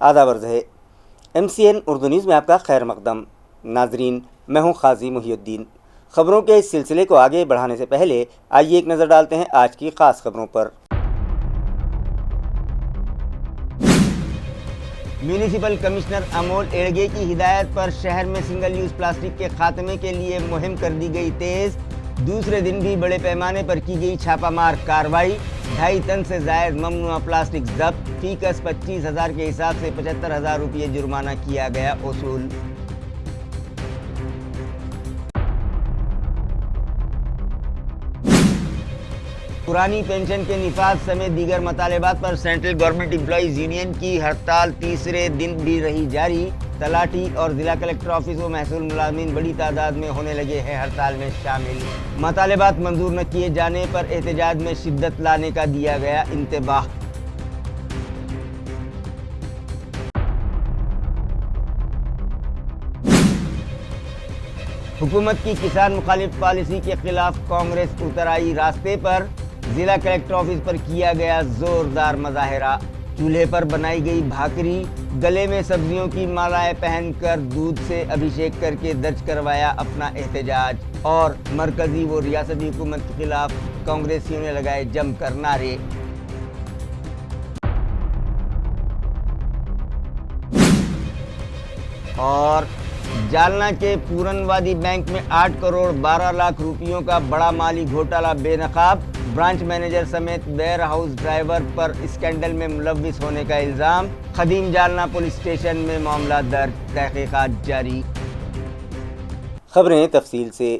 آداب عرض ہے MCN اردو نیوز میں آپ کا خیر مقدم۔ ناظرین، میں ہوں قاضی محی الدین۔ خبروں کے اس سلسلے کو آگے بڑھانے سے پہلے آئیے ایک نظر ڈالتے ہیں آج کی خاص خبروں پر۔ میونسپل کمشنر امول ایڑگے کی ہدایت پر شہر میں سنگل یوز پلاسٹک کے خاتمے کے لیے مہم کر دی گئی تیز۔ دوسرے دن بھی بڑے پیمانے پر کی گئی چھاپہ مار کارروائی۔ 2.5 ٹن سے زائد ممنوعہ پلاسٹک ضبط، فی کس 25,000 کے حساب سے 75,000 روپے جرمانہ کیا گیا وصول۔ پرانی پینشن کے نفاذ سمیت دیگر مطالبات پر سینٹرل گورنمنٹ امپلائیز یونین کی ہڑتال تیسرے دن بھی رہی جاری۔ تلاٹی اور ضلع کلکٹر آفس و محصول ملازمین بڑی تعداد میں ہونے لگے ہیں ہڑتال میں شامل۔ مطالبات منظور نہ کیے جانے پر احتجاج میں شدت لانے کا دیا گیا انتباہ۔ حکومت کی کسان مخالف پالیسی کے خلاف کانگریس اتر آئی راستے پر۔ ضلع کلکٹر آفس پر کیا گیا زوردار مظاہرہ۔ چولہے پر بنائی گئی بھاکری، گلے میں سبزیوں کی مالائیں پہن کر دودھ سے ابھیشیک کر کے درج کروایا اپنا احتجاج، اور مرکزی و ریاستی حکومت کے خلاف کانگریسیوں نے لگائے جم کر نعرے۔ اور جالنہ کے پورن وادی بینک میں 8 کروڑ 12 لاکھ روپیوں کا بڑا مالی گھوٹالہ بے نقاب۔ برانچ مینیجر سمیت where house driver per scandal میں ملوث ہونے کا الزام۔ قدیم جالنہ پولیس اسٹیشن میں معاملہ درج، تحقیقات جاری۔ خبریں تفصیل سے۔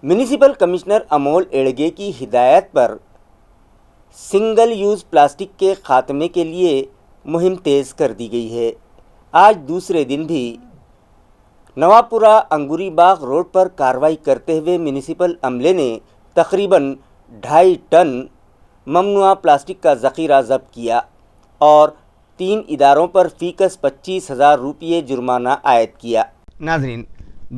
میونسپل کمشنر امول ایڑگے کی ہدایت پر سنگل یوز پلاسٹک کے خاتمے کے لیے مہم تیز کر دی گئی ہے۔ آج دوسرے دن بھی نوابپورہ انگوری باغ روڈ پر کارروائی کرتے ہوئے میونسپل عملے نے تقریباً 2.5 ٹن ممنوعہ پلاسٹک کا ذخیرہ ضبط کیا اور 3 اداروں پر فی کس 25,000 روپے جرمانہ عائد کیا۔ ناظرین،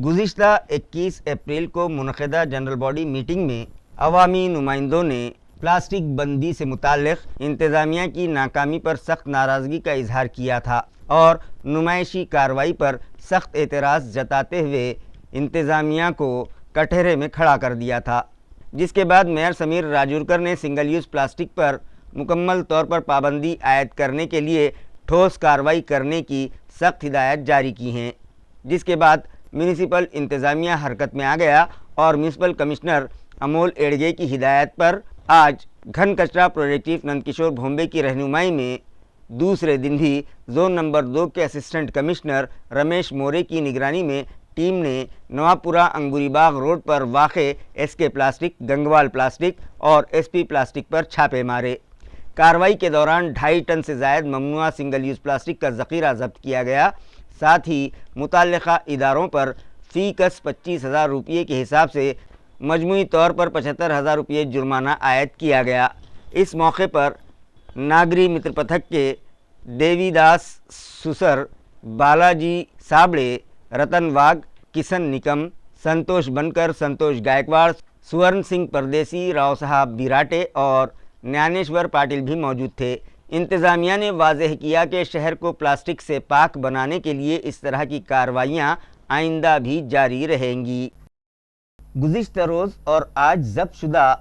گزشتہ 21 اپریل کو منعقدہ جنرل باڈی میٹنگ میں عوامی نمائندوں نے پلاسٹک بندی سے متعلق انتظامیہ کی ناکامی پر سخت ناراضگی کا اظہار کیا تھا اور نمائشی کارروائی پر سخت اعتراض جتاتے ہوئے انتظامیہ کو کٹہرے میں کھڑا کر دیا تھا، جس کے بعد میئر سمیر راجورکر نے سنگل یوز پلاسٹک پر مکمل طور پر پابندی عائد کرنے کے لیے ٹھوس کارروائی کرنے کی سخت ہدایت جاری کی ہیں، جس کے بعد میونسپل انتظامیہ حرکت میں آ گیا اور میونسپل کمشنر امول ایڑگے کی ہدایت پر آج گھن کچرا پروجیکٹو نند کشور بھومبے کی رہنمائی میں دوسرے دن بھی زون نمبر 2 کے اسسٹنٹ کمشنر رمیش مورے کی نگرانی میں ٹیم نے نوابپورہ انگوری باغ روڈ پر واقع SK پلاسٹک، گنگوال پلاسٹک اور SP پلاسٹک پر چھاپے مارے۔ کارروائی کے دوران 2.5 ٹن سے زائد ممنوعہ سنگل یوز پلاسٹک کا ذخیرہ ضبط کیا گیا، ساتھ ہی متعلقہ اداروں پر فی کس 25,000 روپے کے حساب سے مجموعی طور پر 75,000 روپے جرمانہ عائد کیا گیا۔ اس موقع پر ناگری متر پتھک کے دیوی داس سسر، بالاجی سابڑے، رتن واگھ، کسن نکم، سنتوش بنکر، سنتوش گائیکواڑ، سورن سنگھ پردیسی، راؤ صاحب بیراٹے اور نیانیشور پاٹل بھی موجود تھے۔ انتظامیہ نے واضح کیا کہ شہر کو پلاسٹک سے پاک بنانے کے لیے اس طرح کی کارروائیاں آئندہ بھی جاری رہیں گی۔ گزشتہ روز اور آج ضبط شدہ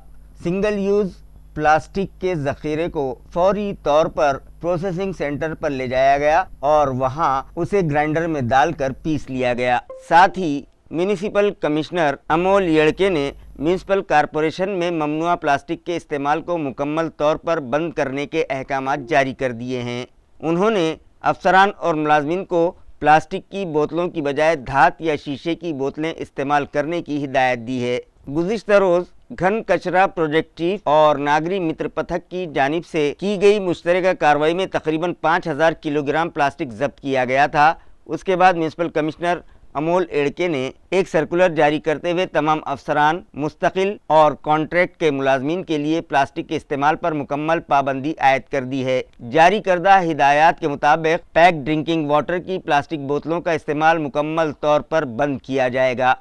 سنگل یوز پلاسٹک کے ذخیرے کو فوری طور پر پروسیسنگ سینٹر پر لے جایا گیا اور وہاں اسے گرائنڈر میں ڈال کر پیس لیا گیا۔ ساتھ ہی میونسپل کمشنر امول ایڑگے نے میونسپل کارپوریشن میں ممنوعہ پلاسٹک کے استعمال کو مکمل طور پر بند کرنے کے احکامات جاری کر دیے ہیں۔ انہوں نے افسران اور ملازمین کو پلاسٹک کی بوتلوں کی بجائے دھات یا شیشے کی بوتلیں استعمال کرنے کی ہدایت دی ہے۔ گزشتہ روز گھن کچرا پروجیکٹو اور ناگری متر پتھک کی جانب سے کی گئی مشترکہ کارروائی میں تقریباً 5,000 کلو گرام پلاسٹک ضبط کیا گیا تھا۔ اس کے بعد میونسپل کمشنر امول ایڑگے نے ایک سرکولر جاری کرتے ہوئے تمام افسران، مستقل اور کانٹریکٹ کے ملازمین کے لیے پلاسٹک کے استعمال پر مکمل پابندی عائد کر دی ہے۔ جاری کردہ ہدایات کے مطابق پیک ڈرنکنگ واٹر کی پلاسٹک بوتلوں کا استعمال مکمل طور پر بند کیا جائے گا۔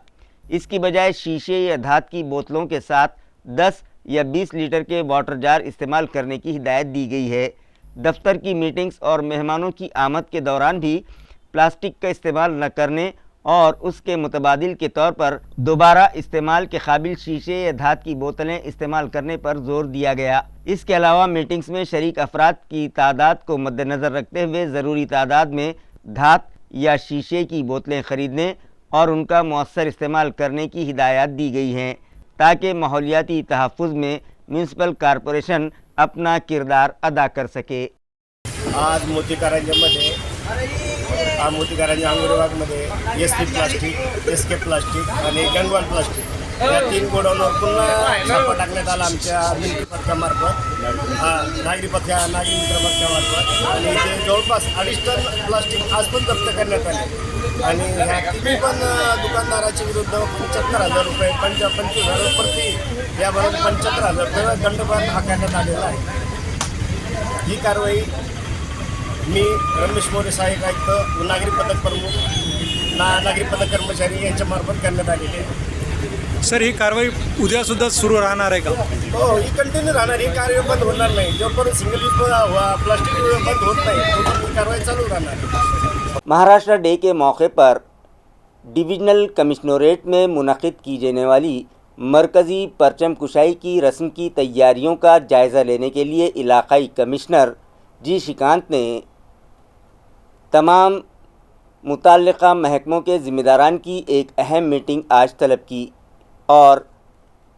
اس کی بجائے شیشے یا دھات کی بوتلوں کے ساتھ 10 یا 20 لیٹر کے واٹر جار استعمال کرنے کی ہدایت دی گئی ہے۔ दफ्तर की मीटिंग्स और मेहमानों की आमद के दौरान भी प्लास्टिक का इस्तेमाल न करने और उसके मुतबादिल के तौर पर दोबारा इस्तेमाल के काबिल शीशे या धात की बोतलें इस्तेमाल करने पर जोर दिया गया। इसके अलावा मीटिंग्स में शरीक अफराद की तादाद को मद्देनज़र रखते हुए ज़रूरी तादाद में धात या शीशे की बोतलें ख़रीदने और उनका मौसर इस्तेमाल करने की हिदायत दी गई हैं ताकि माहौलियाती तहफ़्फ़ुज़ में म्यूनसिपल कॉरपोरेशन अपना किरदार अदा कर सके। आज मोतीकारंजामध्ये मोतीकारंजा अंगुरबागमध्ये SP प्लास्टिक, SK प्लास्टिक आणि गंगवाल प्लास्टिक या 3 गोडाऊनवर पुन्हा छापा टाकण्यात आला आमच्या मिल्की पथकामार्फत, नागरी मित्र पथकामार्फत आणि ते जवळपास 2.5 टन प्लास्टिक आज पण जप्त करण्यात आले आणि ह्या तिन्ही पण दुकानदाराच्या विरुद्ध 75,000 रुपये 25,000 प्रति याबरोबर 75,000 रुपये दंडभार आकारण्यात आलेला आहे। ही कारवाई मी रमेश मोरे सहाय्यक आयुक्त नागरी पथक प्रमुख नागरी पथक कर्मचारी यांच्यामार्फत करण्यात आलेली आहे। सर, ही कारवाई उद्यासुद्धा सुरू राहणार आहे का? हो, ही कंटिन्यू राहणार, ही कारवाई बंद होणार नाही। जोपर्यंत सिंगल यूज प्लास्टिक बंद होत नाही तोपर्यंत ही कारवाई चालू राहणार। महाराष्ट्र डे के मौके पर डिविजनल कमिश्नरेट में मुनक़िद की जाने वाली मरकज़ी परचम कुशाई की रस्म की तैयारियों का जायज़ा लेने के लिए इलाक़ाई कमिश्नर जी श्रीकांत ने तमाम मुतल्लिक़ा महकमों के ज़िम्मेदारान की एक अहम मीटिंग आज तलब की और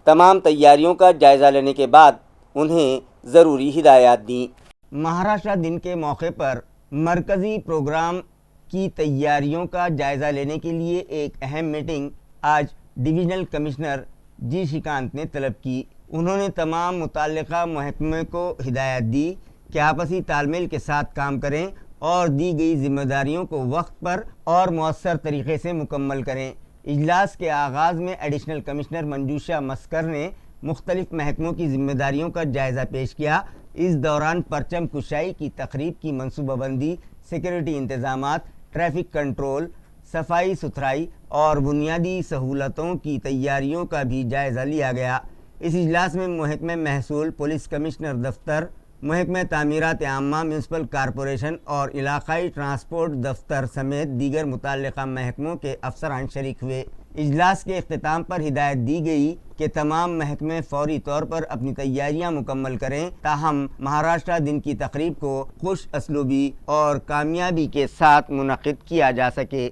तमाम तैयारियों का जायज़ा लेने के बाद उन्हें ज़रूरी हिदायत दी। महाराष्ट्र दिन के मौके पर मरकज़ी प्रोग्राम की तैयारियों का जायज़ा लेने के लिए एक अहम मीटिंग आज डिविजनल कमिश्नर जी श्रीकांत ने तलब की। उन्होंने तमाम मुतल्लिक़ा महकमे को हिदायत दी कि आपसी तालमेल के साथ काम करें और दी गई जिम्मेदारियों को वक्त पर और मौसर तरीक़े से मुकम्मल करें। इजलास के आगाज़ में एडिशनल कमिश्नर मंजूषा मस्कर ने मुख्तलिफ़ महकमों की जिम्मेदारियों का जायज़ा पेश किया। इस दौरान परचम कुशाई की तक़रीब की मनसूबाबंदी, सिक्योरिटी इंतज़ामात, ट्रैफिक कंट्रोल, सफाई सुथराई और बुनियादी सहूलतों की तैयारियों का भी जायज़ा लिया गया। इस इजलास में महकमे महसूल, पुलिस कमिश्नर दफ्तर, महकमे तामीरात आम्मा, म्यूनसिपल कॉरपोरेशन और इलाक़ाई ट्रांसपोर्ट दफ्तर समेत दीगर मुतल्लिक़ा महकमों के अफसरान शरीक हुए। इजलास के इख्तिताम पर हिदायत दी गई कि तमाम महकमे फ़ौरी तौर पर अपनी तैयारियां मुकम्मल करें ताहम महाराष्ट्र दिन की तक़रीब को खुश असलूबी और कामयाबी के साथ मुनक़िद किया जा सके।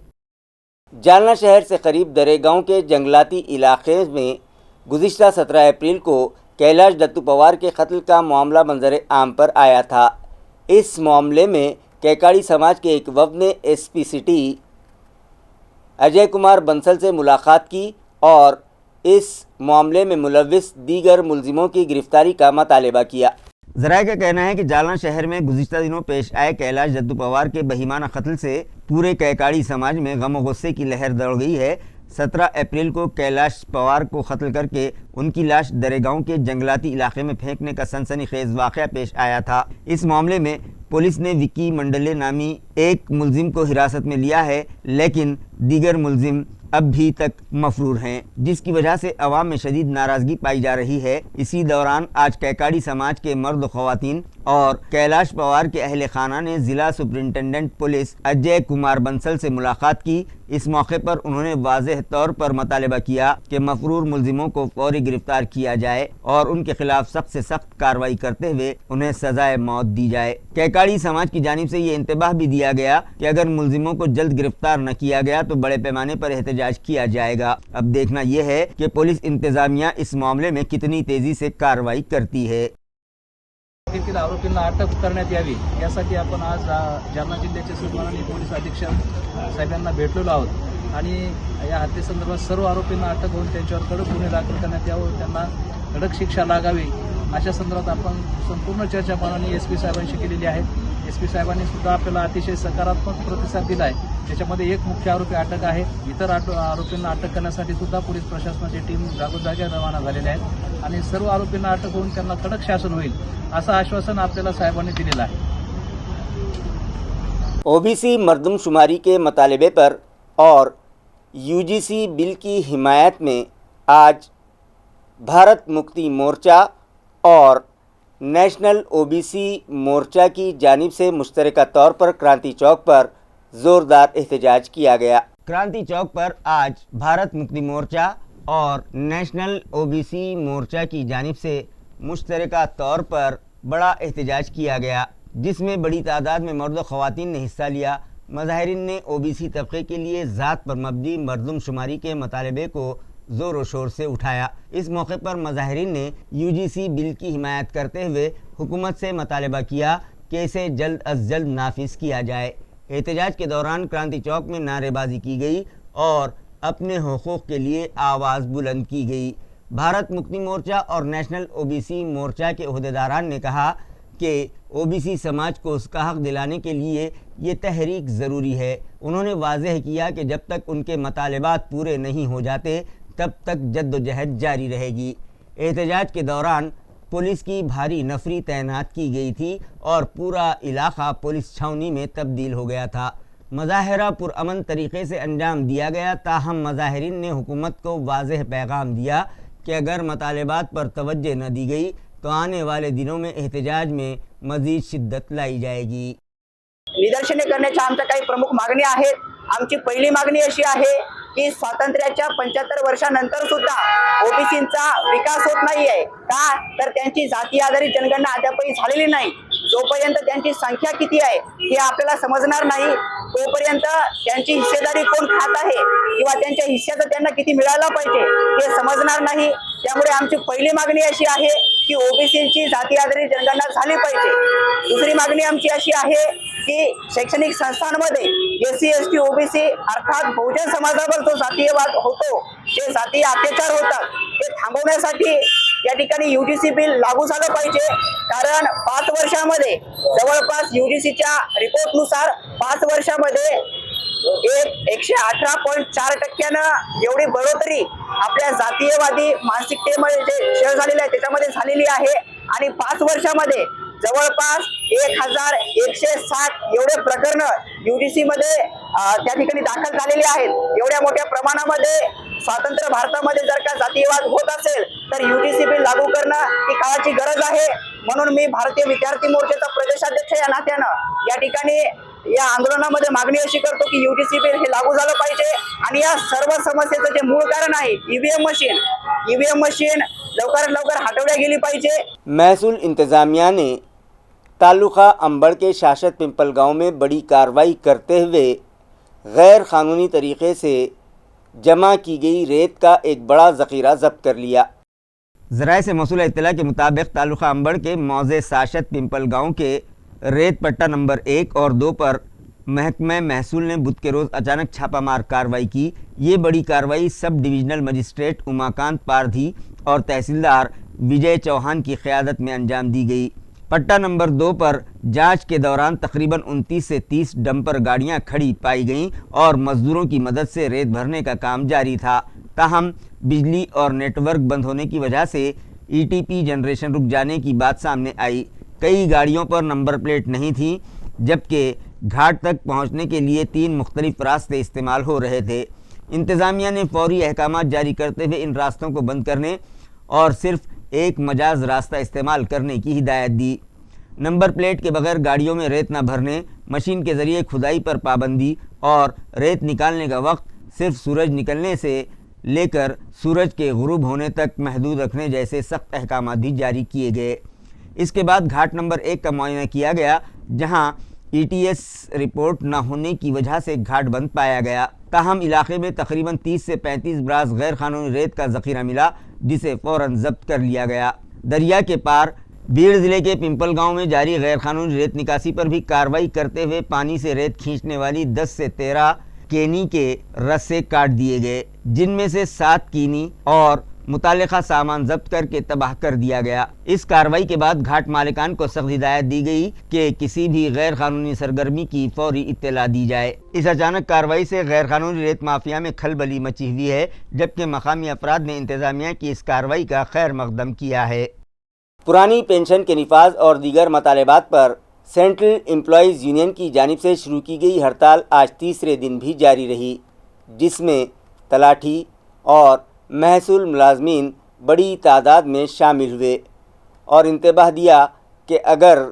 जालना शहर से करीब दरेगांव के जंगलाती इलाक़े में गुज़िश्ता 17 अप्रैल को कैलाश दत्तू पवार के कत्ल का मामला मंजर आम पर आया था। इस मामले में कैकाड़ी समाज के एक वफ़द ने SP सिटी अजय कुमार बंसल से मुलाकात की और इस मामले में मुलव्विस दीगर मुलजिमों की गिरफ्तारी का मुतालबा किया। ज़राए का कहना है कि जालना शहर में गुज़िश्ता दिनों पेश आए कैलाश दत्तू पवार के बहिमाना कत्ल से पूरे कैकाड़ी समाज में गम और गुस्से की लहर दौड़ गई है। 17 अप्रैल को कैलाश पवार को कत्ल करके उनकी लाश दरेगांव के जंगलाती इलाके में फेंकने का सनसनीखेज़ वाक़या पेश आया था। इस मामले में पुलिस ने विक्की मंडले नामी एक मुलजिम को हिरासत में लिया है, लेकिन दीगर मुलजिम अब भी तक मफरूर हैं, जिसकी वजह से अवाम में शदीद नाराज़गी पाई जा रही है। इसी दौरान आज कैकाड़ी समाज के मर्द ख़वातीन और कैलाश पवार के अहले खाना ने ज़िला सुपरिटेंडेंट पुलिस अजय कुमार बंसल से मुलाकात की। इस मौके पर उन्होंने वाज़ेह तौर पर मुतालबा किया कि मफरूर मुलजिमों को फौरी गिरफ्तार किया जाए और उनके खिलाफ सख्त से सख्त कार्रवाई करते हुए उन्हें सज़ाए मौत दी जाए। कैकाड़ी समाज की जानिब से ये इंतबाह भी दिया गया कि अगर मुलजिमों को जल्द गिरफ्तार न किया गया तो बड़े पैमाने पर एहतजाज किया जाएगा। अब देखना यह है कि पुलिस इंतजामिया इस मामले में कितनी तेज़ी से कार्रवाई करती है। आरोपींना अटक करण्यात यावी यासाठी आपण आज जालना जिल्ह्याचे सन्माननीय पोलीस अधीक्षक साहेबांना भेटलेलो आहोत आणि या हत्येसंदर्भात सर्व आरोपींना अटक होऊन त्यांच्यावर कडक गुन्हे दाखल करण्यात यावं, त्यांना कडक शिक्षा लागावी अशा संदर्भात आपण संपूर्ण चर्चा माननीय SP साहेबांशी केलेली आहे। SP साहेबांनी सुद्धा आपल्याला अतिशय सकारात्मक प्रतिसाद दिला आहे। त्याच्यामध्ये एक मुख्य आरोपी अटक आहे, इतर आरोपींना अटक करण्यासाठी सुद्धा पोलीस प्रशासनाची टीम जागोजागी रवाना झालेली आहे आणि सर्व आरोपींना अटक होऊन त्यांना कडक शासन होईल असं आश्वासन आपल्याला साहेबांनी दिलेलं आहे। OBC मर्दमशुमारी के मुतालबे पर और UGC बिल की हिमायत में आज भारत मुक्ति मोर्चा और नेशनल ओबीसी मोर्चा की जानिब से मुश्तरका तौर पर क्रांति चौक पर ज़ोरदार एहतजाज किया गया। क्रांति चौक पर आज भारत मुक्ति मोर्चा और नेशनल ओबीसी मोर्चा की जानिब से मुश्तरका तौर पर बड़ा एहतजाज किया गया, जिसमें बड़ी तादाद में मर्द और ख़वातीन ने हिस्सा लिया। मज़ाहिरीन ने ओबीसी तबके के लिए ज़ात पर मबनी मरदमशुमारी के मुतालबे को ज़ोर व शोर से उठाया। इस मौके पर मज़ाहिरीन ने यूजीसी बिल की हिमायत करते हुए हुकूमत से मुतालबा किया कि इसे जल्द अज जल्द नाफिज किया जाए। एहतजाज के दौरान क्रांति चौक में नारेबाजी की गई और अपने हुकूक़ के लिए आवाज़ बुलंद की गई। भारत मुक्ति मोर्चा और नेशनल ओबीसी मोर्चा के ओहदेदारान ने कहा कि ओबीसी समाज को उसका हक़ दिलाने के लिए ये तहरीक ज़रूरी है। उन्होंने वाज़ेह किया कि जब तक उनके मतालबात पूरे नहीं हो जाते तब तक जद्दोजहद जारी रहेगी। एहतजाज के दौरान पुलिस की भारी नफरी तैनात की गई थी और पूरा इलाका पुलिस छावनी में तब्दील हो गया था। मज़ाहिरा पुरअमन तरीक़े से अंजाम दिया गया, ताहम मज़ाहिरीन ने हुकूमत को वाज़ेह पैगाम दिया कि अगर मतालबात पर तवज्जो न दी गई तो आने वाले दिनों में एहतजाज में मज़ीद शिद्दत लाई जाएगी। निदर्शने करण्याच्या आमच्या काही प्रमुख मागण्या आहेत। आमची पहिली मागणी अशी आहे की स्वातंत्र्याच्या 75 वर्षानंतर सुद्धा ओबीसींचा विकास होत नाही आहे का, तर त्यांची जाती आधारित जनगणना अद्यापही झालेली नाही। जोपर्यंत त्यांची संख्या किती आहे हे आपल्याला समजणार नाही तोपर्यंत त्यांची हिस्सेदारी कोण खात आहे किंवा त्यांच्या हिस्साचं त्यांना किती मिळायला पाहिजे हे समजणार नाही। त्यामुळे आमची पहिली मागणी अशी आहे की ओबीसींची जाती आधारित जनगणना झाली पाहिजे। दुसरी मागणी आमची अशी आहे की शैक्षणिक संस्थांमध्ये एससी एसटी ओबीसी अर्थात बहुजन समाजावर जो जातीयवाद होतो, जे जातीय अत्याचार होतात ते थांबवण्यासाठी या ठिकाणी यूजीसी बिल लागू झालं पाहिजे। कारण 5 वर्षामध्ये जवळपास यूजीसीच्या रिपोर्टनुसार 5 वर्षामध्ये 118.4% एवढी बढोतरी आपल्या जातीयवादी मानसिकतेमध्ये जे शेअर झालेले आहे त्याच्यामध्ये झालेली आहे आणि 5 वर्षामध्ये जवळपास 1160 एवढे प्रकरण यूजीसी मध्ये त्या ठिकाणी दाखल झालेले आहेत। एवढ्या मोठ्या प्रमाणामध्ये स्वातंत्र्य भारतामध्ये जर का जातीयवाद होत असेल तर यूजीसी बिल लागू करणं ही काळाची गरज आहे। म्हणून मी भारतीय विद्यार्थी मोर्चाचा प्रदेशाध्यक्ष या नात्यानं या ठिकाणी या आंदोलनामध्ये मागणी अशी करतो की यूजीसी बिल हे लागू झालं पाहिजे आणि या सर्व समस्येचं जे मूळ कारण आहे ईव्हीएम मशीन लवकरात लवकर हटवल्या गेली पाहिजे। महसूल इंतज़ामिया ने तालुका अंबड़ के शासत पिंपल गांव में बड़ी कार्रवाई करते हुए गैर क़ानूनी तरीक़े से जमा की गई रेत का एक बड़ा ज़ख़ीरा ज़ब्त कर लिया। ज़राए से मौसूल इत्तला के मुताबिक तालुका अंबड़ के मौज़े शासत पिंपल गांव के रेत पट्टा नंबर 1 और 2 पर महकमा महसूल ने बुध के रोज़ अचानक छापामार कार्रवाई की। ये बड़ी कार्रवाई sub divisional magistrate Umakant Pardhi और तहसीलदार विजय चौहान की क़यादत में अंजाम दी गई। पट्टा नंबर 2 पर जांच के दौरान तकरीबन 29 से 30 डंपर गाड़ियां खड़ी पाई गईं और मज़दूरों की मदद से रेत भरने का काम जारी था। ताहम बिजली और नेटवर्क बंद होने की वजह से ईटीपी जनरेशन रुक जाने की बात सामने आई। कई गाड़ियों पर नंबर प्लेट नहीं थी, जबकि घाट तक पहुंचने के लिए 3 मुख्तलिफ रास्ते इस्तेमाल हो रहे थे। इंतज़ामिया ने फौरी अहकाम जारी करते हुए इन रास्तों को बंद करने और सिर्फ एक मजाज रास्ता इस्तेमाल करने की हिदायत दी। नंबर प्लेट के बगैर गाड़ियों में रेत न भरने, मशीन के ज़रिए खुदाई पर पाबंदी और रेत निकालने का वक्त सिर्फ सूरज निकलने से लेकर सूरज के गुरूब होने तक महदूद रखने जैसे सख्त अहकाम भी जारी किए गए। इसके बाद घाट नंबर 1 का मुआयना किया गया, जहां ETS रिपोर्ट न होने की वजह से घाट बंद पाया गया। ताहम इलाके में तकरीबन 30 से 35 ब्रास गैर कानूनी रेत का ज़ख़ीरा मिला, जिसे फ़ौरन ज़ब्त कर लिया गया। दरिया के पार बीड़ ज़िले के पिंपल गांव में जारी गैर कानूनी रेत निकासी पर भी कार्रवाई करते हुए पानी से रेत खींचने वाली 10 से 13 केनी के रस्से काट दिए गए, जिनमें से 7 कीनी और मुतालिका सामान जब्त करके तबाह कर दिया गया। इस कार्रवाई के बाद घाट मालिकान को सख्त हिदायत दी गई कि किसी भी गैर कानूनी सरगर्मी की फौरी इत्तला दी जाए। इस अचानक कार्रवाई से गैर कानूनी रेत माफिया में खलबली मची हुई है, जबकि मकामी अफराद ने इंतज़ामिया की इस कार्रवाई का खैर मकदम किया है। पुरानी पेंशन के निफाज और दीगर मतालबात पर सेंट्रल एम्प्लॉयज़ यूनियन की जानिब से शुरू की गई हड़ताल आज तीसरे दिन भी जारी रही, जिसमें तलाठी और महसूल मुलाजमीन बड़ी तादाद में शामिल हुए। और इंतबाह दिया कि अगर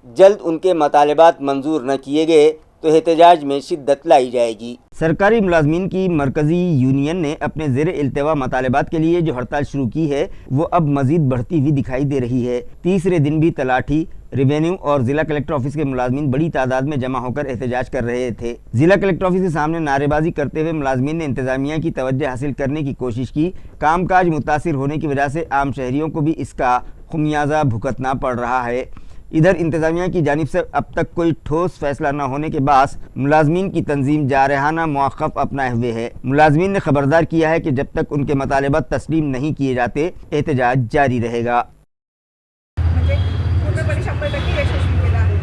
जल्द उनके मतालबात मंजूर न किए गए तो एहतजाज में शिद्दत लाई जाएगी। सरकारी मुलाजमीन की मरकज़ी यूनियन ने अपने ज़ेर इल्तवा मतालबात के लिए जो हड़ताल शुरू की है वो अब मज़ीद बढ़ती हुई दिखाई दे रही है। तीसरे दिन भी तलाठी, रेवेन्यू और ज़िला कलेक्टर ऑफिस के मुलाजमीन बड़ी तादाद में जमा होकर एहतजाज कर रहे थे। ज़िला कलेक्टर ऑफिस के सामने नारेबाजी करते हुए मुलाजमीन ने इंतज़ामिया की तवज्जो हासिल करने की कोशिश की। कामकाज मुतासिर होने की वजह से आम शहरियों को भी इसका खुमियाजा भुगतना पड़ रहा है। इधर इंतज़ामिया की जानिब से अब तक कोई ठोस फैसला न होने के बाद मुलाजमीन की तंजीम जारहाना मौक़िफ़ अपनाए हुए है। मुलाजमीन ने खबरदार किया है कि जब तक उनके मतालबात तस्लीम नहीं किए जाते एहतजाज जारी रहेगा। म्हणजे पूर्णपणे 100% यशस्वी केला आहे।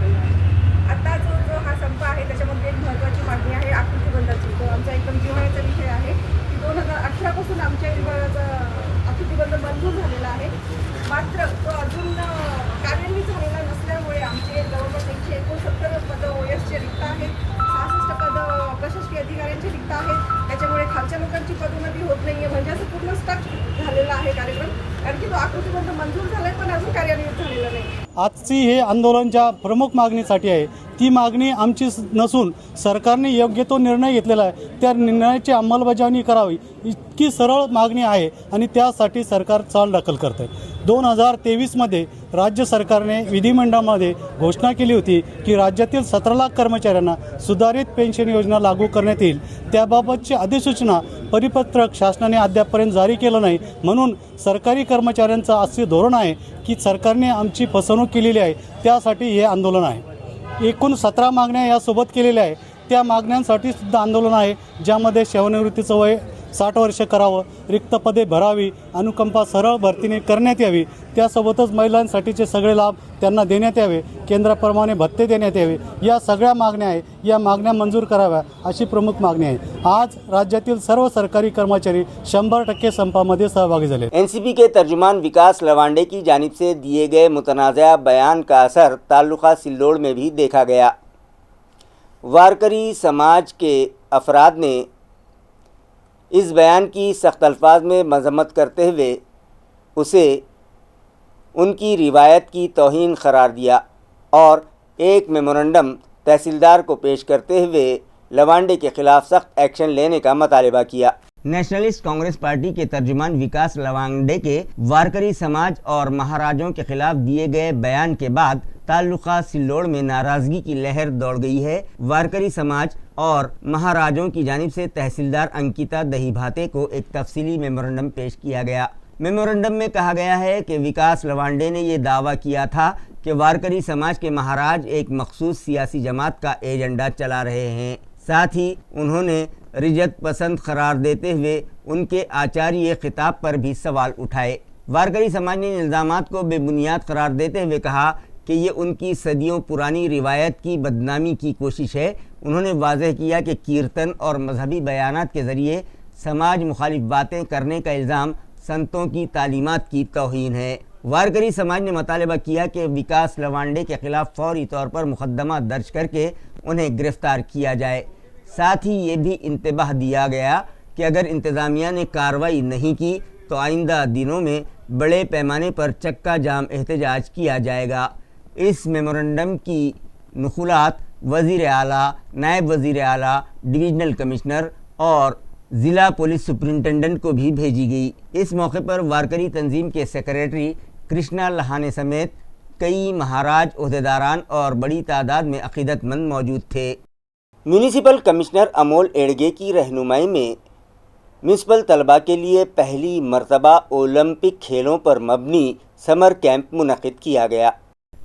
आता जो हा संप आहे त्याच्यामध्ये एक महत्त्वाची मागणी आहे आकृती बंधाची। तो आमचा एकदम जिव्हाळ्याचा विषय आहे की 2018 पासून आमच्या विभागाचा आकृती बंध मंजूर झालेला आहे, मात्र तो अजून कार्यान्वित झालेला नसल्यामुळे आमचे जवळपास 169 पदं ओएसचे रिक्त आहेत, 66 पदं प्रशासकीय अधिकाऱ्यांचे रिक्त आहेत। त्याच्यामुळे खालच्या लोकांची पदोन्नती होत नाहीये, म्हणजे असं पूर्ण स्टक झालेला आहे कार्यक्रम, कारण की तो आकृतीबंध मंजूर झालाय पण अजून कार्यान्वित झालेला नाही। आजची हे आंदोलन ज्या प्रमुख मागणीसाठी आहे ती मागणी आमची नसून सरकारने योग्य तो निर्णय घेतलेला आहे, त्या निर्णयाची अंमलबजावणी करावी इतकी सरळ मागणी आहे आणि त्यासाठी सरकार चालढकल करते। 2023मध्ये राज्य सरकारने विधिमंडळामध्ये घोषणा केली होती की राज्यातील 17 लाख कर्मचाऱ्यांना सुधारित पेन्शन योजना लागू करण्यात येईल। त्याबाबतची अधिसूचना परिपत्रक शासनाने अद्यापपर्यंत जारी केलं नाही, म्हणून सरकारी कर्मचाऱ्यांचं असे धोरण आहे की सरकारने आमची फसवणूक केलेली आहे, त्यासाठी हे आंदोलन आहे। एकूण 17 मागण्या यासोबत केलेल्या आहे, त्या मागण्यांसाठी सुद्धा आंदोलन आहे, ज्यामध्ये सेवानिवृत्तीचं वय 60 वर्ष करावं, रिक्त पदे भरावी, अनुकंपा सरळ भरतीने करण्यात यावी, त्यासोबतच महिलांसाठीचे सगळे लाभ त्यांना देण्यात यावे, केंद्राप्रमाणे भत्ते देण्यात यावे, या सगळ्या मागण्या आहे। या मागण्या मंजूर कराव्या अशी प्रमुख मागणी आहे। आज राज्यातील सर्व सरकारी कर्मचारी 100% संपामध्ये सहभागी झाले। एनसीपी के तर्जुमान विकास लवांडे की जानिब से दिए गए मुतनाज़ा बयान का असर ताल्लुका सिल्लोड़ में भी देखा गया। वारकरी समाज के अफराद ने इस बयान की सख्त अल्फाज में मजम्मत करते हुए उसे उनकी रिवायत की तौहीन करार दिया और एक मेमोरेंडम तहसीलदार को पेश करते हुए लवांडे के खिलाफ सख्त एक्शन लेने का मुतालबा किया। नेशनलिस्ट कांग्रेस पार्टी के तर्जुमान विकास लवांडे के वारकरी समाज और महाराजों के खिलाफ दिए गए बयान के बाद ताल्लुका सिल्लोड़ में नाराज़गी की लहर दौड़ गई है। वारकरी समाज और महाराजों की जानिब से तहसीलदार अंकिता दहीभाते को एक तफसीली मेमोरेंडम पेश किया गया। मेमोरेंडम में कहा गया है कि विकास लवांडे ने ये दावा किया था कि वारकरी समाज के महाराज एक मखसूस सियासी जमात का एजेंडा चला रहे हैं। साथ ही उन्होंने रिजत पसंद करार देते हुए उनके आचार्य खिताब पर भी सवाल उठाए। वारकरी समाज ने इल्ज़ामात को बेबुनियाद करार देते हुए कहा कि ये उनकी सदियों पुरानी रिवायत की बदनामी की कोशिश है। उन्होंने वाज़ेह किया कि कीर्तन और मजहबी बयानात के ज़रिए समाज मुखालिफ बातें करने का इल्ज़ाम संतों की तालीमात की तौहीन है। वारकरी समाज ने मुतालबा किया कि विकास लवांडे के ख़िलाफ़ फौरी तौर पर मुकदमा दर्ज करके उन्हें गिरफ़्तार किया जाए। साथ ही ये भी इंतबाह दिया गया कि अगर इंतज़ामिया ने कार्रवाई नहीं की तो आइंदा दिनों में बड़े पैमाने पर चक्का जाम एहतजाज किया जाएगा। इस मेमोरेंडम की नुकुलात वज़ीर आला, नायब वज़ीर आला, डिवीज़नल कमिश्नर और ज़िला पुलिस सुपरिटेंडेंट को भी भेजी गई। इस मौके पर वारकरी तंजीम के सेक्रेटरी कृष्णा लहाने समेत कई महाराज, ओहदेदारान और बड़ी तादाद में अक़ीदतमंद मौजूद थे। म्यूनिसिपल कमिश्नर अमोल एड़गे की रहनुमाई में म्यूनिसिपल तलबा के लिए पहली मरतबा ओलंपिक खेलों पर मबनी समर कैंप मुनक़िद किया गया।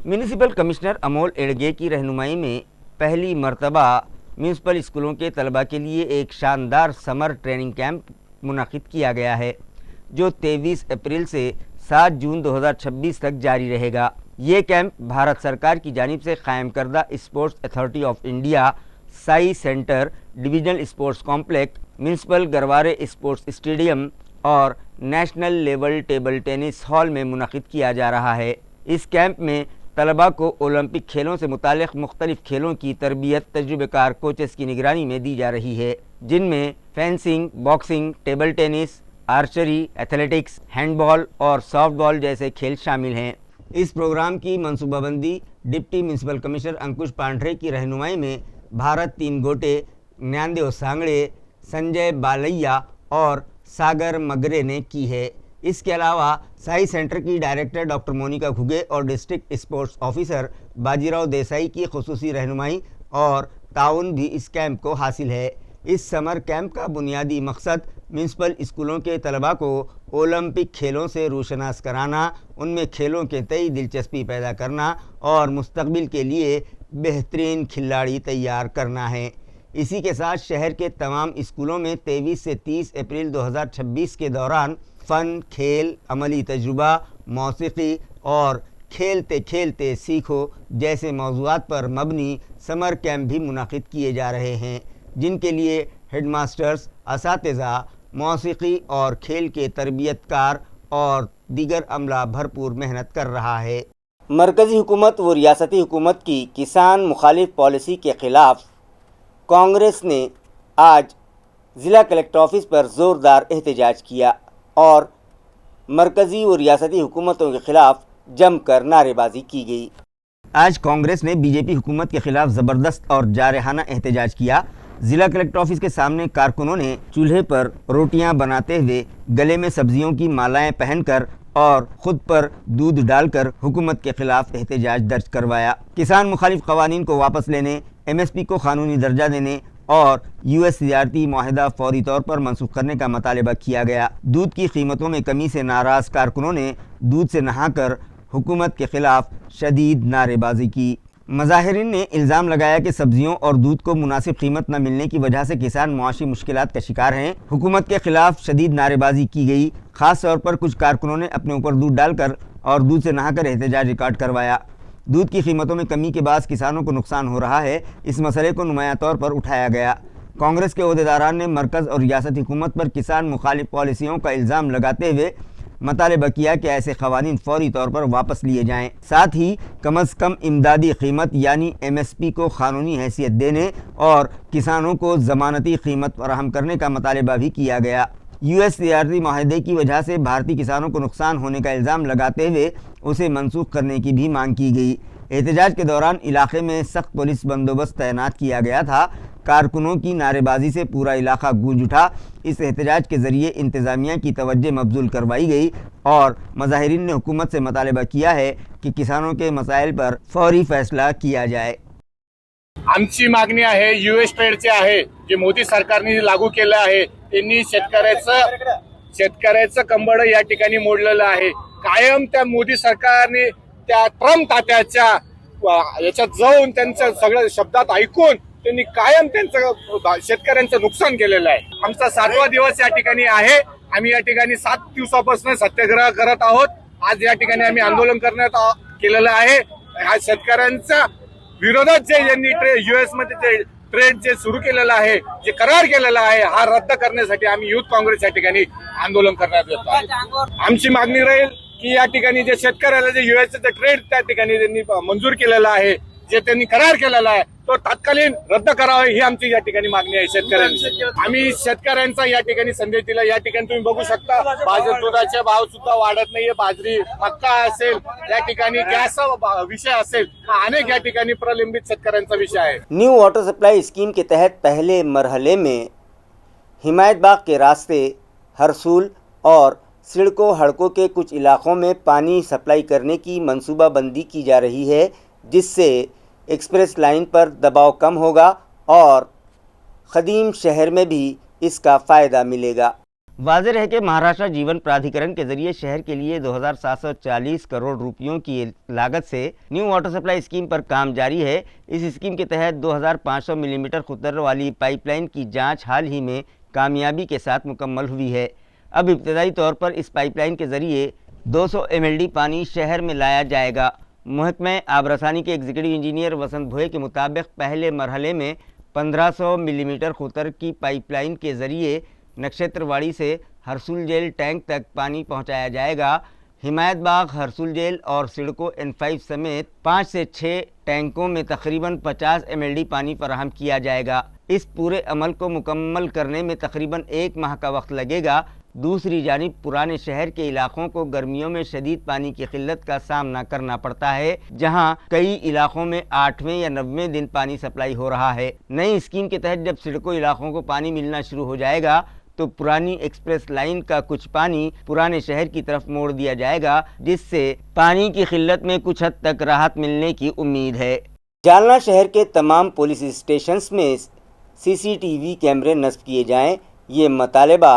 म्यूनिसिपल कमिश्नर अमोल एड़गे की रहनुमाई में पहली मरतबा म्यूनिसिपल स्कूलों के तलबा के लिए एक शानदार समर ट्रेनिंग कैंप मुनक़िद किया गया है, जो 23 अप्रैल से 7 जून 2026 तक जारी रहेगा। ये कैंप भारत सरकार की जानिब से कायम करदा sports authority of India, SAI centre, divisional sports complex, municipal Garware sports stadium और national level table tennis hall में मुनक़िद किया जा रहा है। इस कैंप में तलबा को ओलंपिक खेलों से मुतालिक मुख्तलिफ खेलों की तरबियत तजुर्बेकार कोचेस की निगरानी में दी जा रही है, जिनमें fencing, boxing, table tennis, archery, athletics, handball और सॉफ्टबॉल जैसे खेल शामिल हैं। इस प्रोग्राम की मनसूबाबंदी डिप्टी म्यूनसिपल कमिश्नर अंकुश पांढरे की रहनुमाई में भारत तीन गोटे, ज्ञानदेव सांगड़े, संजय बालैया और सागर मगरे ने की है। इसके अलावा साई सेंटर की डायरेक्टर डॉक्टर मोनिका घुगे और district sports officer Bajirao Desai की खुसूसी रहनुमाई और ताउन भी इस कैंप को हासिल है। इस समर कैंप का बुनियादी मकसद म्यूनसिपल स्कूलों के तलबा को ओलंपिक खेलों से रोशनास कराना, उनमें खेलों के तय दिलचस्पी पैदा करना और मुस्तकबिल के लिए बेहतरीन खिलाड़ी तैयार करना है। इसी के साथ शहर के तमाम स्कूलों में 23 से 30 अप्रैल 2026 के दौरान फ़न, खेल, अमली तजुर्बा, मौसीकी और खेलते खेलते सीखो जैसे मौज़ूआत पर मबनी समर कैंप भी मुनाकिद किए जा रहे हैं, जिनके लिए हेडमास्टर्स, असातिज़ा, मौसीकी और खेल के तरबियतकार और दीगर अमला भरपूर मेहनत कर रहा है। मरकज़ी हुकूमत व रियासती हुकूमत की किसान मुखालिफ पॉलिसी के ख़िलाफ़ कांग्रेस ने आज ज़िला कलेक्टर ऑफिस पर ज़ोरदार एहतजाज किया और मरकज़ी व रियासती हुकूमतों के ख़िलाफ़ जमकर नारेबाजी की गई। आज कांग्रेस ने बीजेपी हुकूमत के ख़िलाफ़ ज़बरदस्त और जारहाना एहतजाज किया। ज़िला कलेक्टर ऑफिस के सामने कारकुनों ने चूल्हे पर रोटियां बनाते हुए गले में सब्जियों की मालाएं पहनकर और ख़ुद पर दूध डालकर हुकूमत के ख़िलाफ़ एहतजाज दर्ज करवाया। किसान मुखालिफ क़वानीन को वापस लेने, MSP को क़ानूनी दर्जा देने और US तिजारती माहिदा फौरी तौर पर मनसूख करने का मुतालबा किया गया। दूध की कीमतों में कमी से नाराज़ कारकुनों ने दूध से नहाकर हुकूमत के ख़िलाफ़ शदीद नारेबाजी की। मज़ाहिरीन ने इल्ज़ाम लगाया कि सब्जियों और दूध को मुनासिब कीमत न मिलने की वजह से किसान मुआशी मुश्किलात का शिकार हैं। हुकूमत के ख़िलाफ़ शदीद नारेबाजी की गई। ख़ास तौर पर कुछ कारकुनों ने अपने ऊपर दूध डालकर और दूध से नहाकर एहतजाज रिकॉर्ड करवाया। दूध की कीमतों में कमी के बाद किसानों को नुकसान हो रहा है, इस मसले को नुमायां तौर पर उठाया गया। कांग्रेस के ओहदेदारान ने मरकज़ और रियासती हुकूमत पर किसान मुखालिफ पॉलिसियों का इल्ज़ाम लगाते हुए मुतालबा किया कि ऐसे क़वानीन फौरी तौर पर वापस लिए जाएँ। साथ ही कम अज़ कम इमदादी कीमत यानी MSP को क़ानूनी हैसियत देने और किसानों को ज़मानती कीमत फराहम करने का मुतालबा भी किया गया। US तिजारती माहिदे की वजह से भारतीय किसानों को नुकसान होने का इल्ज़ाम लगाते हुए उसे मनसूख करने की भी मांग की गई। एहतजाज के दौरान इलाके में सख्त पुलिस बंदोबस्त तैनात किया गया था। कारकुनों की नारेबाजी से पूरा इलाका गूंज उठा। इस एहतजाज के ज़रिए इंतज़ामिया की तवज्जो मबज़ूल करवाई गई और मज़ाहिरीन ने हुकूमत से मुतालबा किया है कि किसानों के मसाइल पर फौरी फ़ैसला किया जाए। आमची मागणी आहे US ट्रेडचे आहे, जे मोदी सरकारने लागू केलं आहे। त्यांनी शेतकऱ्याचं कंबळ या ठिकाणी मोडलेलं आहे। कायम त्या मोदी सरकारने त्या ट्रम्प तात्याच्या याच्यात जाऊन त्यांच्या सगळ्या शब्दात ऐकून त्यांनी कायम त्यांचं शेतकऱ्यांचं नुकसान केलेलं आहे। आमचा 7वा दिवस या ठिकाणी आहे। आम्ही या ठिकाणी 7 दिवसापासून सत्याग्रह करत आहोत। आज या ठिकाणी आम्ही आंदोलन करण्यात केलेलं आहे। हा शेतकऱ्यांचा विरोधात जे यांनी US मध्ये ट्रेड जे सुरू केलेलं आहे, जे करार केलेला आहे, हा रद्द करण्यासाठी आम्ही युथ काँग्रेस या ठिकाणी आंदोलन करण्यात येतो आहे। आमची मागणी राहील की या ठिकाणी जे शेतकऱ्याला जे US चे ट्रेड त्या ठिकाणी त्यांनी मंजूर केलेला आहे, जे त्यांनी करार केलेला आहे, तो तात्कालीन रद्द करावा ही आमची या ठिकाणी मागणी आहे शेतकऱ्यांची। आम्ही शेतकऱ्यांचा या ठिकाणी संदेश दिला। या ठिकाणी तुम्ही बघू शकता दुधाचे भाव सुद्धा वाढत नाहीये। बाजरी, मक्का असेल, या ठिकाणी गॅसचा विषय असेल, अनेक या ठिकाणी प्रलंबित शेतकऱ्यांचा विषय आहे। न्यू वाटर सप्लाई स्कीम के तहत पहले मरहले में हिमायत बाग के रास्ते, हरसूल और सिड़को हड़कों के कुछ इलाकों में पानी सप्लाई करने की मंसूबाबंदी की जा रही है, जिससे एक्सप्रेस लाइन पर दबाव कम होगा और ख़दीम शहर में भी इसका फ़ायदा मिलेगा। वाज़ेह है कि महाराष्ट्र जीवन प्राधिकरण के ज़रिए शहर के लिए 2740 करोड़ रुपयों की लागत से न्यू वाटर सप्लाई स्कीम पर काम जारी है। इस स्कीम के तहत 2500 मिलीमीटर खुतर वाली पाइपलाइन की जांच हाल ही में कामयाबी के साथ मुकम्मल हुई है। अब इब्तदाई तौर पर इस पाइपलाइन के ज़रिए 200 MLD पानी शहर में लाया जाएगा। महकमा आबरसानी के एग्जीक्यूटिव इंजीनियर वसंत भोये के मुताबिक पहले मरहले में 1500 मिलीमीटर खुतर की पाइपलाइन के ज़रिए नक्षत्रवाड़ी से हरसूल जेल टैंक तक पानी पहुंचाया जाएगा। हिमायत बाग, हरसूल जेल और सिडको N5 समेत 5 से 6 टैंकों में तकरीबन 50 MLD पानी फराहम किया जाएगा। इस पूरे अमल को मुकम्मल करने में तकरीबन 1 माह का वक्त लगेगा। दूसरी जानिब पुराने शहर के इलाकों को गर्मियों में शदीद पानी की किल्लत का सामना करना पड़ता है, जहां कई इलाकों में 8वें या 9वें दिन पानी सप्लाई हो रहा है। नई स्कीम के तहत जब सिडको इलाकों को पानी मिलना शुरू हो जाएगा तो पुरानी एक्सप्रेस लाइन का कुछ पानी पुराने शहर की तरफ मोड़ दिया जाएगा, जिससे पानी की किल्लत में कुछ हद तक राहत मिलने की उम्मीद है। जालना शहर के तमाम पुलिस स्टेशंस में सीसीटीवी कैमरे नस्ब किए जाएं, ये मुतालबा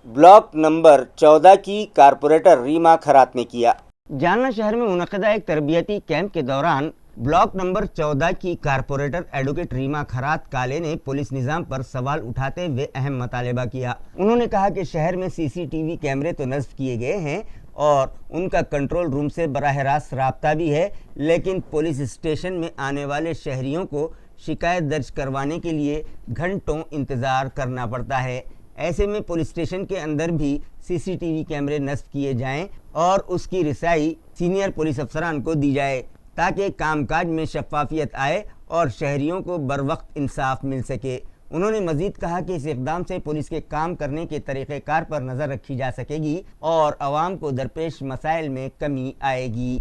ब्लॉक नंबर 14 की कारपोरेटर रीमा खरात ने किया। जालना शहर में मुनक़दा एक तरबियती कैंप के दौरान ब्लॉक नंबर 14 की कारपोरेटर एडवोकेट रीमा खरात काले ने पुलिस निज़ाम पर सवाल उठाते हुए अहम मुतालबा किया। उन्होंने कहा कि शहर में सीसीटीवी कैमरे तो नस्ब किए गए हैं और उनका कंट्रोल रूम से बराह रास्त राब्ता भी है, लेकिन पुलिस स्टेशन में आने वाले शहरियों को शिकायत दर्ज करवाने के लिए घंटों इंतज़ार करना पड़ता है। ऐसे में पुलिस स्टेशन के अंदर भी सीसीटीवी कैमरे नस्ब किए जाएं और उसकी रिसाई सीनियर पुलिस अफसरान को दी जाए, ताकि कामकाज में शफाफियत आए और शहरियों को बर वक्त इंसाफ मिल सके। उन्होंने मजीद कहा कि इस इक़दाम से पुलिस के काम करने के तरीक़ेकार पर नज़र रखी जा सकेगी और आवाम को दरपेश मसाइल में कमी आएगी।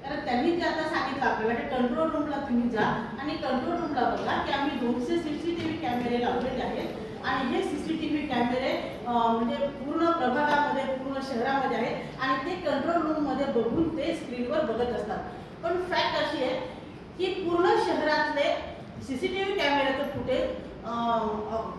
कारण त्यांनी जे आता सांगितलं आपल्याला की कंट्रोल रूमला तुम्ही जा आणि कंट्रोल रूमला बघा की आम्ही 200 सीसीटीव्ही कॅमेरे लावलेले आहेत आणि हे सीसीटीव्ही कॅमेरे म्हणजे पूर्ण प्रभागामध्ये पूर्ण शहरामध्ये आहेत आणि ते कंट्रोल रूममध्ये बघून ते स्क्रीनवर बघत असतात। पण फॅक्ट अशी आहे की पूर्ण शहरातले सीसीटीव्ही कॅमेऱ्याचं फुटेज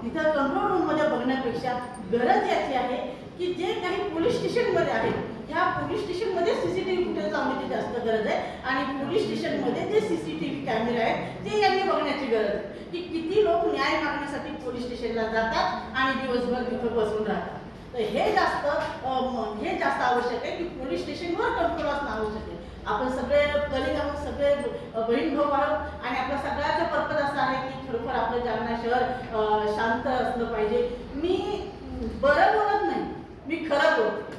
इथं कंट्रोल रूममध्ये बघण्यापेक्षा गरज याची आहे की जे काही पोलीस स्टेशनमध्ये आहेत ह्या पोलीस स्टेशनमध्ये सीसीटीव्ही फुटेज लावण्याची जास्त गरज आहे आणि पोलीस स्टेशनमध्ये जे सीसीटीव्ही कॅमेरे आहेत ते यांनी बघण्याची गरज आहे की किती लोक न्याय मागण्यासाठी पोलीस स्टेशनला जातात आणि दिवसभर तिथं बसून राहतात। तर हे जास्त आवश्यक आहे की पोलीस स्टेशनवर कंट्रोल असणं आवश्यक आहे। आपण सगळे कलिग आहोत, सगळे बहीण भाऊ आहोत आणि आपला सगळ्याचा पर्पज असा आहे की खरोखर आपलं जालना शहर शांत असलं पाहिजे। मी बरं बोलत नाही, मी खरं बोलते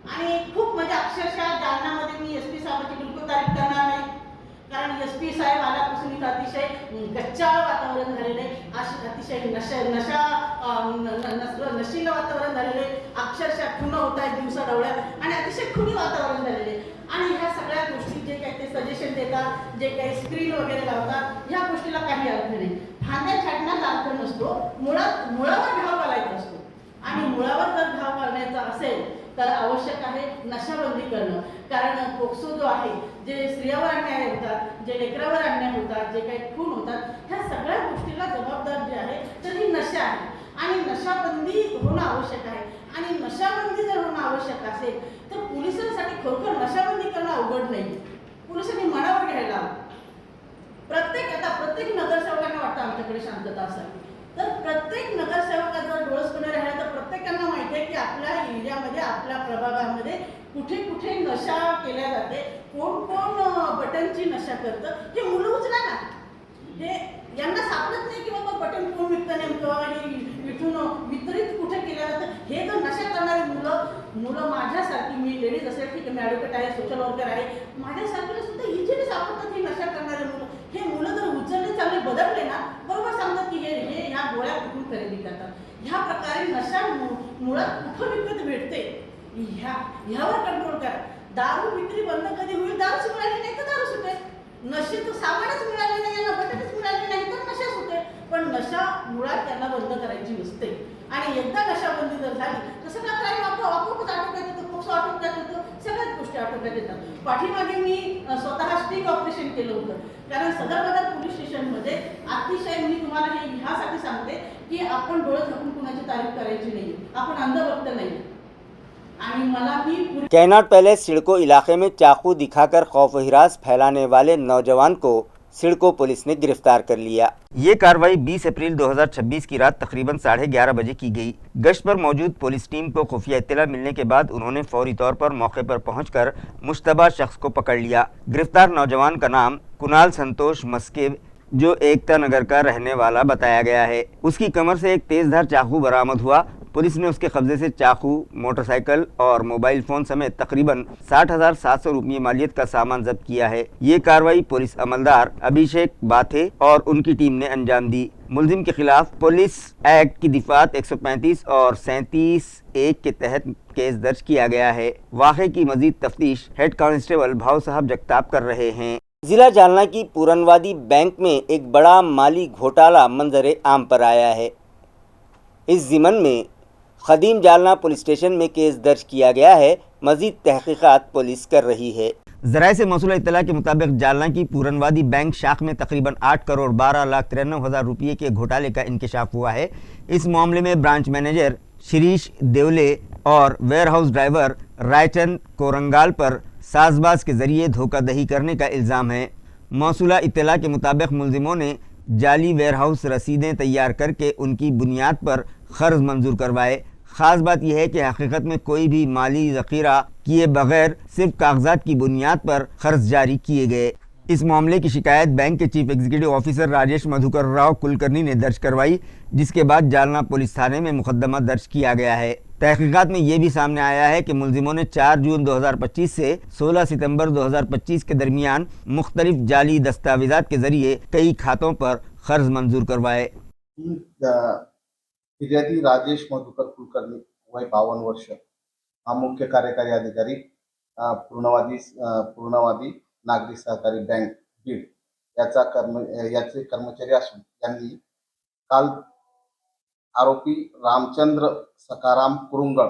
आणि खूप म्हणजे अक्षरशः जालन्यामध्ये मी SP साहेबांची बिलकुल तारीफ करणार नाही, कारण SP साहेब आल्यापासून इथं अतिशय गच्चाळ वातावरण झालेलं आहे, अतिशय नशीलं वातावरण झालेलं आहे, अक्षरशः खुणं होत आहेत दिवसा डवळ्यात आणि अतिशय खुनी वातावरण झालेलं आहे। आणि ह्या सगळ्या गोष्टी जे काही ते सजेशन देतात, जे काही स्क्रीन वगैरे लावतात, ह्या गोष्टीला काही अर्थ नाही। फांद्या छाटण्यात अर्थ नसतो, मुळावर घाव घालायचा असतो आणि मुळावर जर घाव घालण्याचा असेल तर आवश्यक आहे नशाबंदी करणं। कारण पोक्सो जो आहे, जे स्त्रियावर अन्याय होतात, जे लेकरावर अन्याय होतात, जे काही खून होतात, ह्या सगळ्या गोष्टीला जबाबदार जे आहे तर ही नशा आहे आणि नशाबंदी होणं आवश्यक आहे। आणि नशाबंदी जर होणं आवश्यक असेल तर पोलिसांसाठी खरोखर नशाबंदी करणं अवघड नाही, पोलिसांनी मनावर घ्यायला प्रत्येक नगरसेवकांना वाटतं आमच्याकडे शांतता असावी, तर प्रत्येक नगरसेवकाचा डोळसपणे राहिला तर प्रत्येकांना माहिती आहे की आपल्या एरियामध्ये आपल्या प्रभागामध्ये कुठे कुठे नशा केल्या जाते, कोण बटनची नशा करतं हे मुलं उचला ना, हे यांना सापडत नाही की बाबा बटन कोण विकतं नेमकं, हे इथून वितरित कुठे केलं जातं। हे जर नशा करणारी मुलं माझ्यासारखी, मी लेडीज असेल ठीक आहे, मी ॲडव्होकेट आहे, सोशल वर्कर आहे, माझ्यासारखीला सुद्धा इझिली सापडतात ही नशा करणारे मुलं। हे मुलं जर उचलले चांगले बदलले ना, बरोबर सांगतात की हे ह्या गोळ्या कुठून खरेदी करतात, ह्या प्रकारे नशा मुळात कुठं विकत भेटते ह्यावर कंट्रोल करा। दारू विक्री बंद कधी होईल? दारूच मिळाली नाही तर दारू सुटेल, नशेचं सामानच मिळाले नाही, यांना बटनच मिळाले नाही तर नशा सुटेल, पण नशा मुळात त्यांना बंद करायची नसते। आणि एकदा नशाबंदी जर झाली तर सगळा क्राईम आपोआपच आटोक्यात येतो, पोक्सो आटोक्यात येतो, सगळ्याच गोष्टी आटोक्यात येतात। पाठीमागे मी स्वतः स्टिंग ऑपरेशन केलं होतं, कारण सदरबाजार पोलीस स्टेशनमध्ये अतिशय, मी तुम्हाला हे ह्यासाठी सांगते की आपण डोळे झाकून कुणाची तारीफ करायची नाही, आपण अंधभक्त नाही। कैनाट पैलेस सिडको इलाके में चाकू दिखाकर खौफ व हिरास फैलाने वाले नौजवान को सिडको पुलिस ने गिरफ्तार कर लिया। ये कार्रवाई 20 अप्रैल 2026 की रात तकरीबन 11:30 बजे की गई। गश्त पर मौजूद पुलिस टीम को खुफिया इत्तला मिलने के बाद उन्होंने फौरी तौर पर मौके पर पहुंचकर मुश्तबा शख्स को पकड़ लिया। गिरफ्तार नौजवान का नाम कुणाल संतोष मस्किब, जो एकता नगर का रहने वाला बताया गया है। उसकी कमर से एक तेजधार चाकू बरामद हुआ। पुलिस ने उसके कब्जे से चाकू, मोटरसाइकिल और मोबाइल फोन समेत तकरीबन 60,700 रुपये मालियत का सामान जब्त किया है। ये कार्रवाई पुलिस अमलदार अभिषेक बाथे और उनकी टीम ने अंजाम दी। मुलजिम के खिलाफ पुलिस एक्ट की दिफात 135 और 37(1) के तहत केस दर्ज किया गया है। वाक़े की मजीद तफ्तीश हेड कांस्टेबल भाव साहब जगताप कर रहे हैं। जिला जालना की पूरनवादी बैंक में एक बड़ा माली घोटाला मंजरे आम पर आया है। इस ज़िमन में खदीम जालना पुलिस स्टेशन में केस दर्ज किया गया है। मजीद तहकीकात पुलिस कर रही है। ज़राए से मौसूल इत्तला के मुताबिक जालना की पूरनवादी बैंक शाख में तकरीबन 8,12,93,000 रुपये के घोटाले का इंकशाफ हुआ है। इस मामले में ब्रांच मैनेजर शिरीष देवले और वेयर हाउस ड्राइवर रायचंद कोरंगाल पर साजबाज के ज़रिए धोखाधड़ी करने का इल्ज़ाम है। मौसूला इत्तला के मुताबिक मुलजिमों ने जाली वेयर हाउस रसीदें तैयार करके उनकी बुनियाद पर क़र्ज़ मंजूर करवाए। ख़ास बात यह है कि हकीकत में कोई भी माली ज़ख़ीरा किए बगैर सिर्फ कागजात की बुनियाद पर क़र्ज़ जारी किए गए। इस मामले की शिकायत बैंक के chief executive officer Rajesh Madhukar Rao Kulkarni ने दर्ज करवाई, जिसके बाद जालना पुलिस थाने में मुकदमा दर्ज किया गया है। तहकीकात में ये भी सामने आया है कि मुलजिमों ने 4 जून 2025 से 16 सितंबर 2025 के दरमियान मुख्तलिफ जाली दस्तावेजात के ज़रिए कई खातों पर क़र्ज़ मंजूर करवाए। फिर्यादी राजेश मधुकर कुलकर्णी, वय 52 वर्ष, हा मुख्य कार्यकारी अधिकारी पूर्णवादी नागरी सहकारी बँक बीड याचे कर्मचारी असून त्यांनी काल आरोपी रामचंद्र सकाराम कुरुंगळ,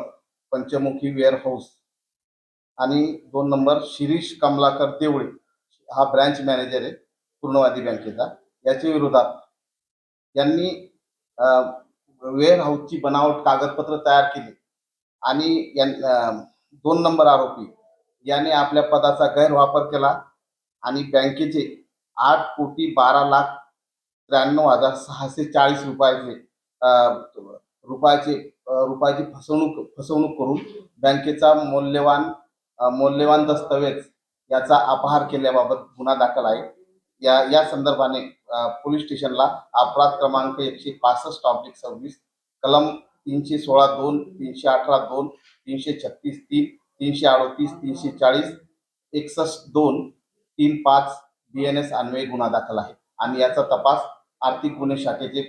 पंचमुखी वेअर हाऊस आणि 2 नंबर शिरीष कमलाकर देवळे, हा ब्रँच मॅनेजर आहे पूर्णवादी बँकेचा, याच्या विरोधात यांनी वेअर हाऊसची बनावट कागदपत्र तयार केली आणि 2 नंबर आरोपी याने आपल्या पदाचा गैरवापर केला आणि बँकेचे 8,12,93,640 रुपयाची फसवणूक करून बँकेचा मौल्यवान दस्तावेज याचा अपहार केल्याबाबत गुन्हा दाखल आहे। या संदर्भाने पोलीस स्टेशनला अपराध क्रमांक 165/26 कलम 316(2), 318(2), 336(3), 338, 340, 61(2), 35 BNS अन्वये गुन्हा दाखल आहे आणि याचा तपास आर्थिक गुन्हे शाखेचे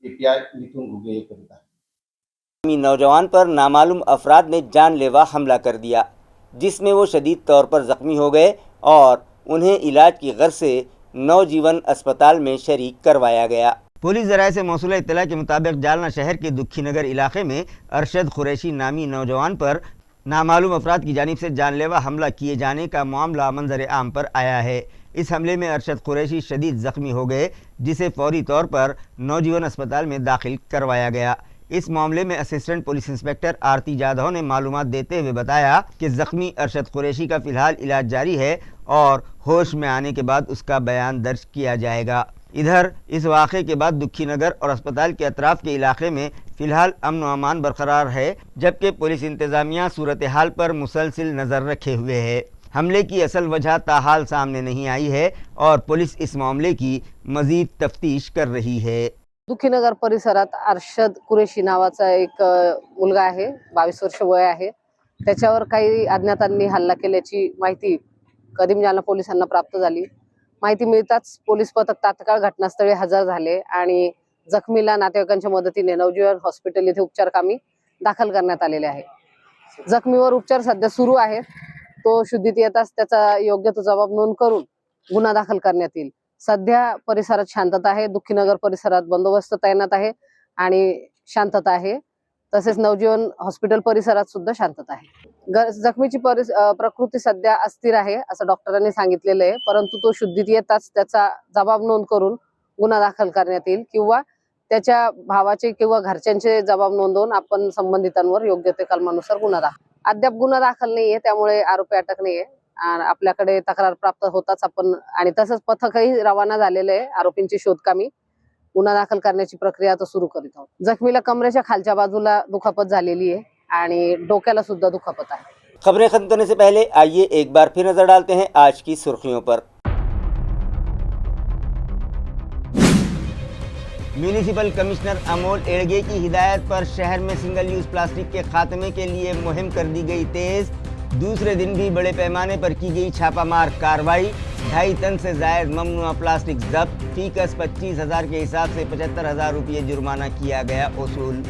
API मिथुन घुगे करीत आहे। नौजवान पर नामालूम अफराद ने जानलेवा हमला कर दिया, जिसमें वो शदीद तौर पर ज़ख्मी हो गए और उन्हें इलाज की गर्ज से नवजीवन अस्पताल में शरीक करवाया गया। पुलिस ज़राए से मौसूला इत्तला के मुताबिक जालना शहर के दुखी नगर इलाके में अरशद कुरैशी नामी नौजवान पर नामालूम अफराद की जानिब से जानलेवा हमला किए जाने का मामला मंजर आम पर आया है। इस हमले में अरशद कुरैशी शदीद ज़ख्मी हो गए, जिसे फौरी तौर पर नवजीवन अस्पताल में दाखिल करवाया गया। इस मामले में असिस्टेंट पुलिस इंस्पेक्टर आरती जाधव ने मालूमात देते हुए बताया कि ज़ख्मी अरशद कुरैशी का फ़िलहाल इलाज जारी है और होश में आने के बाद उसका बयान दर्ज किया जाएगा। इधर इस वाक़े के बाद दुखी नगर और अस्पताल के अतराफ़ के इलाके में फ़िलहाल अमन व अमान बरकरार है, जबकि पुलिस इंतज़ामिया सूरत हाल पर मुसलसिल नज़र रखे हुए है। हमले की असल वजह ताहाल सामने नहीं आई है और पुलिस इस मामले की मज़ीद तफ्तीश कर रही है। दुखीनगर परिसरात अरशद कुरेशी नावाचा एक मुलगा आहे, 22 वर्ष वय आहे। त्याच्यावर काही अज्ञातांनी हल्ला केल्याची माहिती कदीम जालना पोलिसांना प्राप्त झाली। माहिती मिळताच पोलीस पथक तात्काळ घटनास्थळी हजर झाले आणि जखमीला नातेवाईकांच्या मदतीने नवजीवन हॉस्पिटल येथे उपचारकामी दाखल करण्यात आलेले आहे। जखमीवर उपचार सध्या सुरू आहेत। तो शुद्धीत येताच त्याचा योग्य तो जबाब नोंद करून गुन्हा दाखल करण्यात येईल। सध्या परिसरात शांतता आहे। दुखीनगर परिसरात बंदोबस्त तैनात आहे आणि शांतता आहे। तसेच नवजीवन हॉस्पिटल परिसरात सुद्धा शांतता आहे। जखमीची प्रकृती सध्या अस्थिर आहे असं डॉक्टरांनी सांगितलेलं आहे, परंतु तो शुद्धीत येताच त्याचा जबाब नोंद करून गुन्हा दाखल करण्यात येईल किंवा त्याच्या भावाचे किंवा घरच्यांचे जबाब नोंदवून आपण संबंधितांवर योग्य ते कलमानुसार गुन्हा दाखल। अद्याप गुन्हा दाखल नाहीये, त्यामुळे आरोपी अटक नाहीये। आपल्याकडे तक्रार प्राप्त होताच आपण आणि तसंच पथकही रवाना झालेलं आहे आरोपींची शोधकामी। गुन्हा दाखल करण्याची प्रक्रिया आता सुरू करीत आहोत। जखमीला कमरेच्या खालच्या बाजूला दुखापत झालेली आहे आणि डोक्याला सुद्धा दुखापत आहे। खबरें खत्म करने से पहले आइए एक बार फिर नजर डालते हैं आज की सुर्खियों पर। म्यूनिसिपल कमिश्नर अमोल एड़गे की हिदायत पर शहर में सिंगल यूज प्लास्टिक के खात्मे के लिए मुहिम कर दी गई तेज। दूसरे दिन भी बड़े पैमाने पर की गई छापामार कार्रवाई। 2.5 टन से जायद ममनुआ प्लास्टिक जब्त। फीकस 25,000 के हिसाब से 75,000 रुपये जुर्माना किया गया वसूल।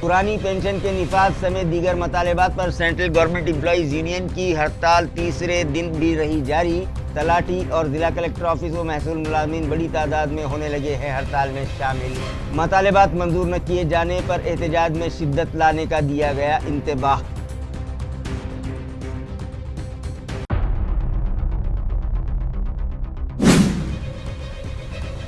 पुरानी पेंशन के निफाज समेत दीगर मतालेबात पर सेंट्रल गवर्नमेंट एम्प्लॉइज यूनियन की हड़ताल तीसरे दिन भी रही जारी। तलाटी और जिला कलेक्टर ऑफिस व महसूल मुलाजिमीन बड़ी तादाद में होने लगे हैं हड़ताल में शामिल। मतालेबात मंजूर न किए जाने पर एहतजाज में शिद्दत लाने का दिया गया इंतबाह।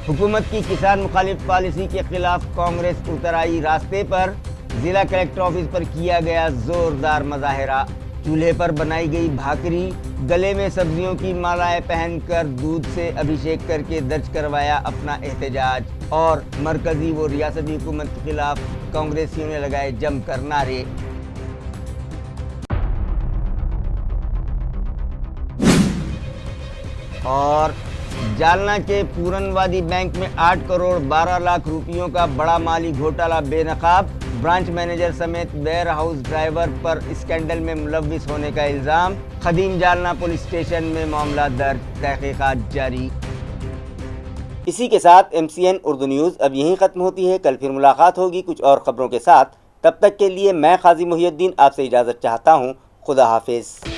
हुकूमत की किसान मुखालिफ पॉलिसी के खिलाफ कांग्रेस उतर आई रास्ते पर। जिला कलेक्टर ऑफिस पर किया गया जोरदार मुजाहरा। चूल्हे पर बनाई गई भाकरी, गले में सब्जियों की मालाएं पहनकर दूध से अभिषेक करके दर्ज करवाया अपना एहतजाज। और मरकजी व रियासती हुकूमत के खिलाफ कांग्रेसियों ने लगाए जमकर नारे। और जालना के पूरनवादी बैंक में 8 करोड़ 12 लाख रुपयों का बड़ा माली घोटाला बेनकाब। ब्रांच मैनेजर समेत वेयर हाउस ड्राइवर पर स्कैंडल में मुलव्विस होने का इल्जाम। खदीम जालना पुलिस स्टेशन में मामला दर्ज, तहकीकात जारी। इसी के साथ MCN उर्दू न्यूज़ अब यहीं ख़त्म होती है। कल फिर मुलाकात होगी कुछ और ख़बरों के साथ। तब तक के लिए मैं काजी मुहियुद्दीन आपसे इजाज़त चाहता हूँ। खुदा हाफिज़।